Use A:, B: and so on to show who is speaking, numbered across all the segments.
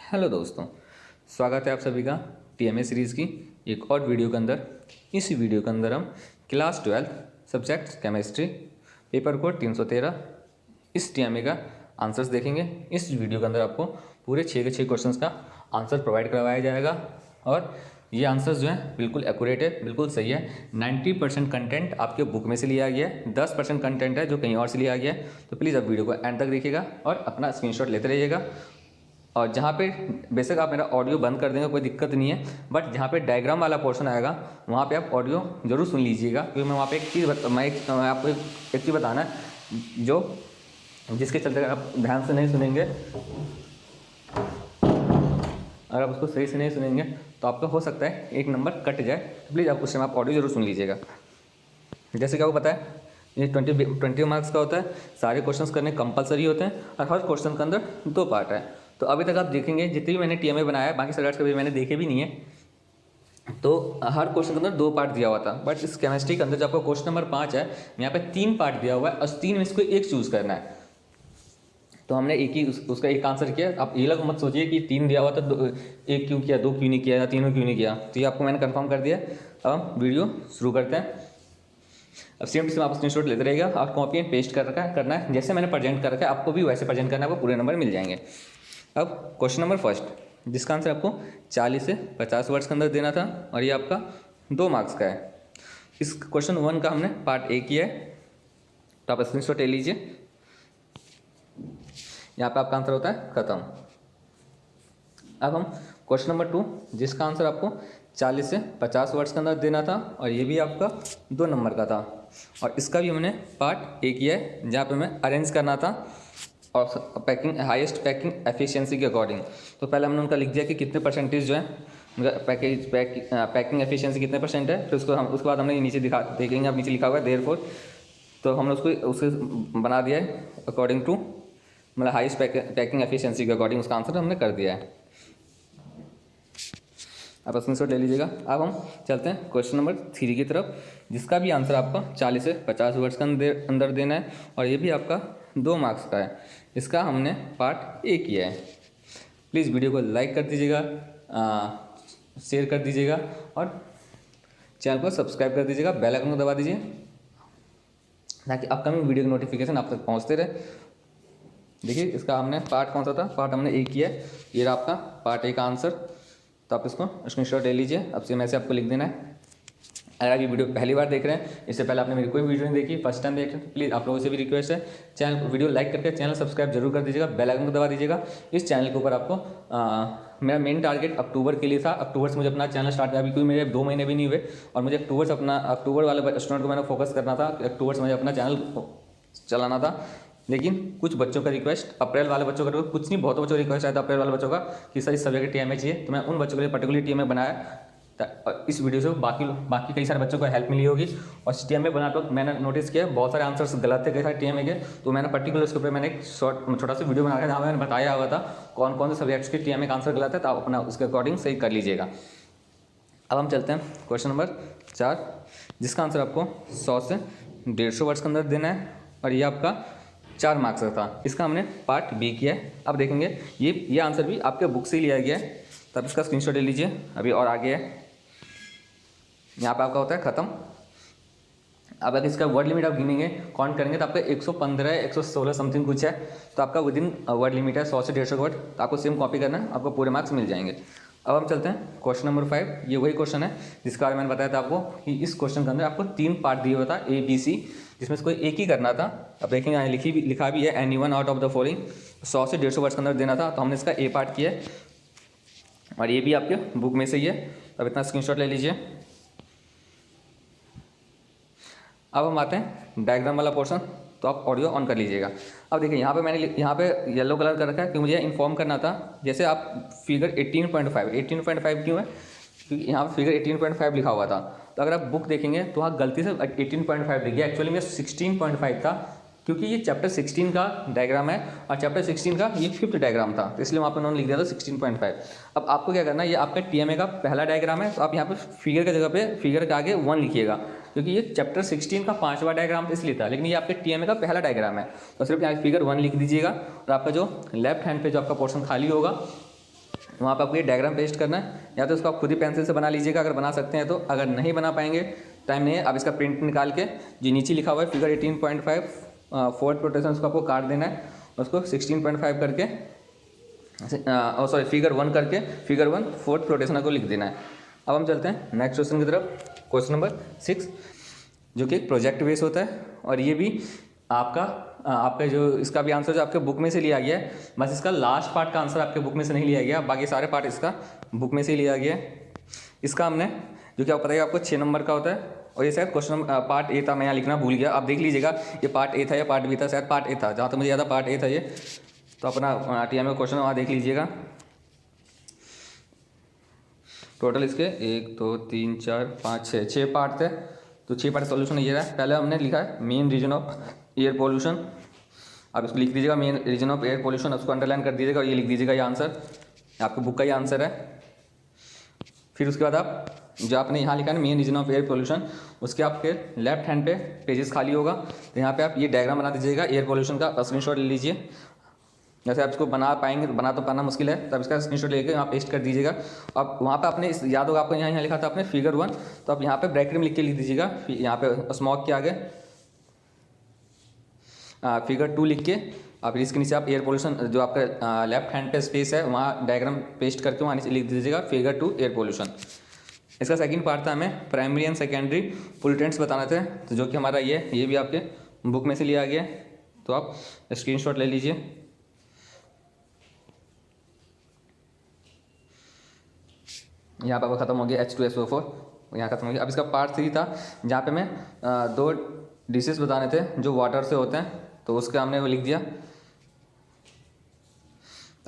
A: Hello दोस्तों, स्वागत है आप सभी का टीएमए सीरीज़ की एक और वीडियो के अंदर। इस वीडियो के अंदर हम class 12 subject chemistry paper code 313 इस टीएमए का आंसर्स देखेंगे। इस वीडियो के अंदर आपको पूरे 6 के 6 क्वेश्चंस का आंसर प्रोवाइड करवाया जाएगा और ये आंसर्स जो है बिल्कुल एक्यूरेट है, बिल्कुल सही है। 90% कंटेंट आपके बुक में से लिया गया है, 10% कंटेंट है जो कहीं और से लिया गया है। तो प्लीज़ आप वीडियो को एंड तक देखिएगा और अपना स्क्रीनशॉट लेते रहिएगा। और जहाँ पे बेशक आप मेरा ऑडियो बंद कर देंगे कोई दिक्कत नहीं है, बट जहाँ पे डायग्राम वाला पोर्शन आएगा वहाँ पे आप ऑडियो ज़रूर सुन लीजिएगा, क्योंकि मैं वहाँ पे मैं आपको एक चीज़ बताना है जो जिसके चलते अगर आप ध्यान से नहीं सुनेंगे, अगर आप उसको सही से नहीं सुनेंगे तो आपका हो सकता है एक नंबर कट जाए। तो प्लीज़ आप उस टाइम आप ऑडियो ज़रूर सुन लीजिएगा। जैसे कि आपको पता है ये 20 मार्क्स का होता है, सारे क्वेश्चंस करने कंपलसरी होते हैं और हर क्वेश्चन के अंदर 2 पार्ट है। तो अभी तक आप देखेंगे जितने भी मैंने टीएमए बनाया है, बाकी सब्जेक्ट्स कभी मैंने देखे भी नहीं है, तो हर क्वेश्चन के अंदर 2 पार्ट दिया हुआ था। बट इस केमिस्ट्री के अंदर जो आपका क्वेश्चन नंबर 5 है, यहाँ पे 3 पार्ट दिया हुआ है और 3 में इसको एक चूज़ करना है। तो हमने एक ही उसका एक आंसर किया। आप ये लोग मत सोचिए कि 3 दिया हुआ था, एक क्यों किया, 2 क्यों नहीं किया या तीनों क्यों नहीं किया। तो ये आपको मैंने कन्फर्म कर दिया। अब हम वीडियो शुरू करते हैं। अब सेम टू सेम आप स्क्रीनशॉट लेते रहिएगा और कॉपी एंड पेस्ट करना है। जैसे मैंने प्रेजेंट कर रखा है आपको भी वैसे प्रेजेंट करना है, आपको पूरे नंबर मिल जाएंगे। अब क्वेश्चन नंबर फर्स्ट, जिसका आंसर आपको 40 से 50 वर्ड्स के अंदर देना था और ये आपका 2 मार्क्स का है। इस क्वेश्चन 1 का हमने पार्ट ए किया है, तो आप स्क्रीनशॉट ले लीजिए। यहाँ पे आपका आंसर होता है खत्म। अब हम क्वेश्चन नंबर 2, जिसका आंसर आपको 40 से 50 वर्ड्स के अंदर देना था और ये भी आपका 2 नंबर का था, और इसका भी हमने पार्ट ए किया है, जहाँ पे हमें अरेंज करना था और हाईएस्ट पैकिंग एफिशिएंसी के अकॉर्डिंग। तो पहले हमने उनका लिख दिया कि कितने परसेंटेज जो है उनका पैकिंग एफिशिएंसी कितने परसेंट है। फिर उसके बाद हमने नीचे देखेंगे, आप नीचे लिखा हुआ है देयरफॉर, तो हमने उसको बना दिया है अकॉर्डिंग टू, मतलब हाईएस्ट पैकिंग एफिशिएंसी के अकॉर्डिंग उसका आंसर हमने कर दिया है। आप स्क्रीनशॉट ले लीजिएगा। अब हम चलते हैं क्वेश्चन नंबर 3 की तरफ, जिसका भी आंसर आपका 40 से 50 वर्ड्स के अंदर देना है और ये भी आपका 2 मार्क्स का है। इसका हमने पार्ट ए किया है। प्लीज़ वीडियो को लाइक कर दीजिएगा, शेयर कर दीजिएगा और चैनल को सब्सक्राइब कर दीजिएगा, बेल आइकन को दबा दीजिए ताकि अपकमिंग वीडियो की नोटिफिकेशन आप तक पहुँचते रहे। देखिए इसका हमने पार्ट कौन सा था, पार्ट हमने ए किया है। ये रहा आपका पार्ट ए का आंसर, तो आप इसको स्क्रीनशॉट ले लीजिए। अब से मैं से आपको लिख देना है। अगर आप ये वीडियो पहली बार देख रहे हैं, इससे पहले आपने मेरी कोई वीडियो नहीं देखी, फर्स्ट टाइम देख रहे हैं, तो प्लीज़ आप लोगों से भी रिक्वेस्ट है चैनल वीडियो लाइक करके चैनल सब्सक्राइब जरूर कर दीजिएगा, बेल आइकन को दबा दीजिएगा। इस चैनल के ऊपर आपको मेरा मेन टारगेट अक्टूबर के लिए था। अक्टूबर से मुझे अपना चैनल स्टार्ट किया, अभी कोई मेरे 2 महीने भी नहीं हुए और मुझे अक्टूबर वाले स्टूडेंट को मैंने फोकस करना था। अक्टूबर से मुझे अपना चैनल चलाना था, लेकिन कुछ बच्चों का रिक्वेस्ट, अप्रैल वाले बच्चों का, कुछ नहीं बहुत बच्चों का रिक्वेस्ट आया था अप्रैल वाले बच्चों का कि सर इस सब्जेक्ट टीएमए चाहिए, तो मैं उन बच्चों के लिए पर्टिकुलर टीएमए बनाया। इस वीडियो से बाकी कई सारे बच्चों को हेल्प मिली होगी। और टीएमए बनाते वक्त मैंने नोटिस किया बहुत सारे आंसर्स गलत थे कई सारे टीएमए के, तो मैंने पर्टिकुलर उसके ऊपर मैंने एक छोटा सा वीडियो बनाया जहाँ मैंने बताया हुआ था कौन कौन से सब्जेक्ट्स के टीएमए का आंसर गलत है, तो आप अपना उसके अकॉर्डिंग सही कर लीजिएगा। अब हम चलते हैं क्वेश्चन नंबर 4, जिसका आंसर आपको 100 से 150 वर्ड्स के अंदर देना है और ये आपका 4 मार्क्स का था। इसका हमने पार्ट बी किया है। अब देखेंगे ये आंसर भी आपके बुक से ही लिया गया है, तब इसका स्क्रीनशॉट ले लीजिए। अभी और आगे है, यहाँ पे आपका होता है ख़त्म। अब अगर इसका वर्ड लिमिट आप गिनेंगे काउंट करेंगे तो आपका 115 116 समथिंग कुछ है, तो आपका विदिन वर्ड लिमिट है 100 से 150 वर्ड। तो आपको सेम कॉपी करना है, आपको पूरे मार्क्स मिल जाएंगे। अब हम चलते हैं क्वेश्चन नंबर 5। ये वही क्वेश्चन है जिसके बारे में मैंने बताया था आपको कि इस क्वेश्चन के अंदर आपको 3 पार्ट दिया हुआ था A B C, जिसमें इसको एक ही करना था। अब देखेंगे यहाँ लिखा भी है any one out of the following, 100 से 150 वर्ड्स के अंदर देना था, तो हमने इसका ए पार्ट किया है और ये भी आपके बुक में से ही है। अब इतना स्क्रीनशॉट ले लीजिए। अब हम आते हैं डायग्राम वाला पोर्शन, तो आप ऑडियो ऑन कर लीजिएगा। अब देखिए यहाँ पे मैंने यहाँ पे येलो कलर कर रखा है कि मुझे इन्फॉर्म करना था। जैसे आप फिगर 18.5 क्यों है, क्योंकि यहाँ पे फिगर 18.5 लिखा हुआ था, तो अगर आप बुक देखेंगे तो वहाँ गलती से 18.5 लिख गया, एक्चुअली में 16.5 था, क्योंकि ये चैप्टर 16 का डायग्राम है और चैप्टर 16 का ये 5th डायग्राम था, तो इसलिए वहाँ पर उन्होंने लिख दिया था 16.5। अब आपको क्या करना है, ये आपका टीएमए का पहला डायग्राम है, तो आप यहाँ पे फिगर की जगह पे फिगर के आगे 1 लिखिएगा, क्योंकि ये चैप्टर 16 का 5वां डायग्राम इसलिए था, लेकिन ये आपके टीएमए का पहला डायग्राम है, तो सिर्फ यहाँ फिगर 1 लिख दीजिएगा। और आपका जो लेफ्ट हैंड पे जो आपका पोर्शन खाली होगा वहाँ पर आपको ये डायग्राम पेस्ट करना है, या तो इसको आप खुद ही पेंसिल से बना लीजिएगा अगर बना सकते हैं तो। अगर नहीं बना पाएंगे, टाइम नहीं है, आप इसका प्रिंट निकाल के जो नीचे लिखा हुआ है फिगर 18.5 फोर्थ रोटेशन, उसको आपको काट देना है, उसको 16.5 करके फिगर 1 करके फिगर 1 फोर्थ रोटेशन को लिख देना है। अब हम चलते हैं नेक्स्ट क्वेश्चन की तरफ, क्वेश्चन नंबर 6, जो कि एक प्रोजेक्ट बेस होता है। और ये भी आपका जो इसका भी आंसर जो आपके बुक में से लिया गया है, बस इसका लास्ट पार्ट का आंसर आपके बुक में से नहीं लिया गया, बाकी सारे पार्ट इसका बुक में से ही लिया गया है। इसका हमने जो कि आपको पता है आपको 6 नंबर का होता है, और ये शायद क्वेश्चन पार्ट ए था, मैं यहाँ लिखना भूल गया, आप देख लीजिएगा ये पार्ट ए था या पार्ट बी था, शायद पार्ट ए था, जहाँ तक मुझे याद है पार्ट ए था ये। तो अपना टीएम में क्वेश्चन वहाँ देख लीजिएगा। टोटल इसके 1 2 3 4 5 6 पार्ट थे, तो 6 पार्ट सॉल्यूशन ये रहा है। पहले हमने लिखा है main reason of air pollution, आप इसको लिख दीजिएगा main reason of air pollution, उसको अंडरलाइन कर दीजिएगा और ये लिख दीजिएगा ये आंसर आपके बुक का ये आंसर है। फिर उसके बाद आप जो आपने यहाँ लिखा है main reason of air pollution, उसके आपके लेफ्ट हैंड पे पेजेस खाली होगा, तो यहाँ पे आप ये डायग्राम बना दीजिएगा एयर पोल्यूशन का, स्क्रीनशॉट ले लीजिए। जैसे आप इसको बना पाएंगे, बना तो पाना मुश्किल है, तब इसका स्क्रीनशॉट लेके यहाँ पेस्ट कर दीजिएगा। अब वहाँ पे आपने याद होगा आपको यहाँ लिखा था आपने फिगर 1, तो आप यहाँ पे ब्रैकेट में लिख के लिख दीजिएगा, यहाँ पे स्मॉक के आगे फिगर 2 लिख के आप इसके नीचे आप एयर पोल्यूशन जो आपका लेफ्ट हैंड पे स्पेस है वहाँ डायग्राम पेस्ट करके वहाँ नीचे लिख दीजिएगा फिगर 2 एयर पोल्यूशन। इसका सेकंड पार्ट था हमें प्राइमरी एंड सेकेंडरी पोल्यूटेंट्स बताने थे, तो जो कि हमारा ये भी आपके बुक में से लिया गया है, तो आप स्क्रीनशॉट ले लीजिए। यहाँ पर खत्म हो गया H2SO4, यहाँ खत्म हो गया। अब इसका पार्ट 3 था जहाँ पे मैं 2 डिशेस बताने थे जो वाटर से होते हैं, तो उसका हमने वो लिख दिया,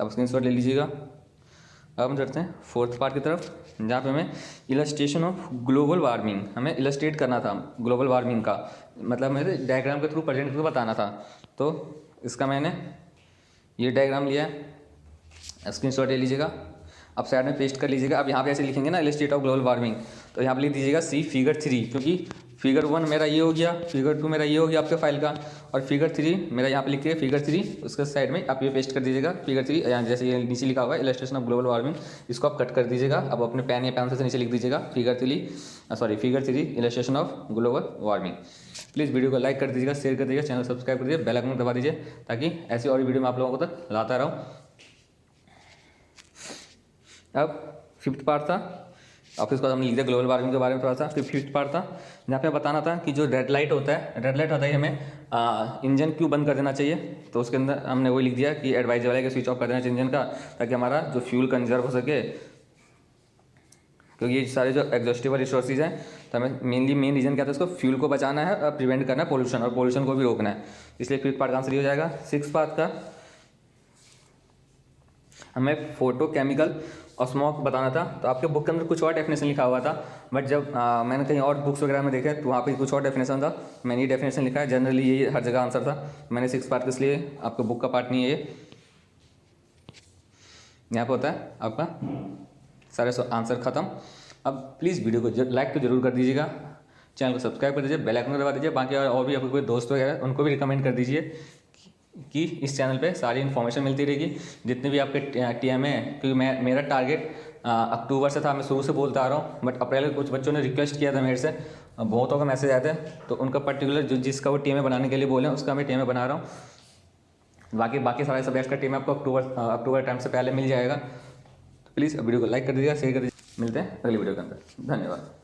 A: अब स्क्रीनशॉट ले लीजिएगा। अब हम चलते हैं फोर्थ पार्ट की तरफ, जहाँ पे हमें इलस्ट्रेशन ऑफ ग्लोबल वार्मिंग, हमें इलस्ट्रेट करना था ग्लोबल वार्मिंग का, मतलब मेरे डायग्राम के थ्रू प्रेजेंट के थ्रू बताना था। तो इसका मैंने ये डायग्राम लिया है, स्क्रीनशॉट ले लीजिएगा, अब साइड में पेस्ट कर लीजिएगा। अब यहाँ पे ऐसे लिखेंगे ना इलस्ट्रेट ऑफ ग्लोबल वार्मिंग, तो यहाँ पे लिख दीजिएगा सी फिगर 3, क्योंकि फिगर 1 मेरा ये हो गया, फिगर 2 मेरा ये हो गया आपके फाइल का, और फिगर 3 मेरा यहाँ पे लिख दिया फिगर 3, उसके साइड में आप ये पेस्ट कर दीजिएगा फिगर 3, यहाँ जैसे ये नीचे लिखा हुआ है इलस्ट्रेशन ऑफ ग्लोबल वार्मिंग, इसको आप कट कर दीजिएगा। अब अपने पेन या पेंसिल से नीचे लिख दीजिएगा figure 3 illustration of global warming. Please video को लाइक कर दीजिएगा, शेयर कर दीजिएगा, चैनल सब्सक्राइब कर दीजिए, बेल आइकन दबा दीजिए, ताकि ऐसी और वीडियो मैं आप लोगों को तक लाता रहूँ। अब फिफ्थ पार्ट था, अब इसको हमने लिख दिया ग्लोबल वार्मिंग के बारे में थोड़ा सा। फिर फिफ्थ पार्ट था जहाँ पे बताना था कि जो रेड लाइट होता है हमें इंजन क्यों बंद कर देना चाहिए, तो उसके अंदर हमने वही लिख दिया कि एडवाइजर है कि स्विच ऑफ कर देना चाहिए इंजन का, ताकि हमारा जो फ्यूल कंजर्व हो सके, क्योंकि ये सारे जो एग्जॉस्टिबल रिसोर्सेज हैं, तो हमें मेन रीजन क्या था, इसको फ्यूल को बचाना है और प्रिवेंट करना है पोल्यूशन, और पोल्यूशन को भी रोकना है, इसलिए फिफ्थ पार्ट का आंसर हो जाएगा। सिक्स पार्ट का हमें फोटो केमिकल और स्मोक बताना था, तो आपके बुक के अंदर कुछ और डेफिनेशन लिखा हुआ था, बट जब मैंने कहीं और बुक्स वगैरह में देखे तो वहाँ पे कुछ और डेफिनेशन था, मैंने ये डेफिनेशन लिखा है, जनरली ये हर जगह आंसर था, मैंने 6 पार्ट इसलिए आपके बुक का पार्ट नहीं है ये, यहाँ पे होता है आपका सारे आंसर ख़त्म। अब प्लीज़ वीडियो को लाइक तो जरूर कर दीजिएगा, चैनल को सब्सक्राइब कर दीजिए, बेल आइकन दबा दीजिए, बाकी और भी आपके कोई दोस्त वगैरह उनको भी रिकमेंड कर दीजिए कि इस चैनल पे सारी इन्फॉर्मेशन मिलती रहेगी, जितने भी आपके टीएम है, क्योंकि मेरा टारगेट अक्टूबर से था, मैं शुरू से बोलता आ रहा हूँ, बट अप्रैल में कुछ बच्चों ने रिक्वेस्ट किया था मेरे से, बहुतों का मैसेज आए थे, तो उनका पर्टिकुलर जिसका वो टीएम बनाने के लिए बोले उसका मैं टीएम बना रहा हूँ। बाकी सारे सब्जेक्ट का टीम आपको अक्टूबर टाइम से पहले मिल जाएगा। तो प्लीज़ वीडियो को लाइक कर दीजिएगा, शेयर कर दीजिए, मिलते हैं अगली वीडियो के अंदर, धन्यवाद।